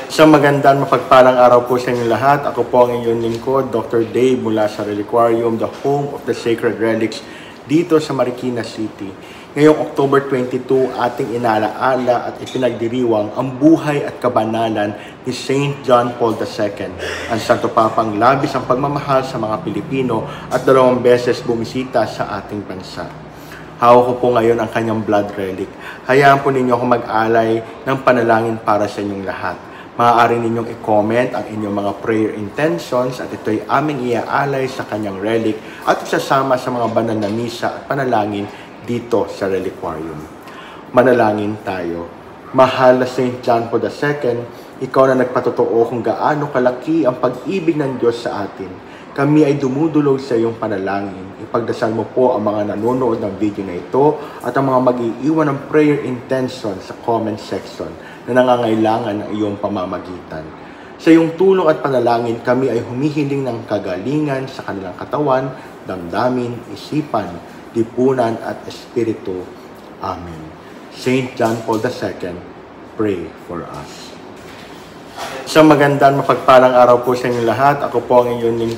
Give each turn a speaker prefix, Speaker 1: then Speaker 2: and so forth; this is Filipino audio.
Speaker 1: Isang magandang mapagpalang araw po sa inyo lahat. Ako po ang inyong lingkod, Dr. Dave mula sa Reliquarium, the home of the sacred relics dito sa Marikina City. Ngayong October 22, ating inaalaala at ipinagdiriwang ang buhay at kabanalan ni Saint John Paul II, ang Santo Papang labis ang pagmamahal sa mga Pilipino at 2 beses bumisita sa ating bansa. Hawak ko po ngayon ang kanyang blood relic. Hayaan po ninyo ako mag-alay ng panalangin para sa inyong lahat. Maaari ninyong i-comment ang inyong mga prayer intentions at ito'y aming iaalay sa kanyang relic at isasama sa mga banal na misa at panalangin dito sa Reliquarium. Manalangin tayo. Mahal na St. John Paul II, ikaw na nagpatotoo kung gaano kalaki ang pag-ibig ng Diyos sa atin. Kami ay dumudulog sa iyong panalangin. Ipagdasal mo po ang mga nanonood ng video na ito at ang mga mag-iiwan ng prayer intention sa comment section na nangangailangan ng iyong pamamagitan. Sa iyong tulong at panalangin, kami ay humihiling ng kagalingan sa kanilang katawan, damdamin, isipan, lipunan at espiritu. Amen. Saint John Paul II, pray for us. Isang magandang mapagpalang araw po sa inyo lahat. Ako po ang inyong lingkod.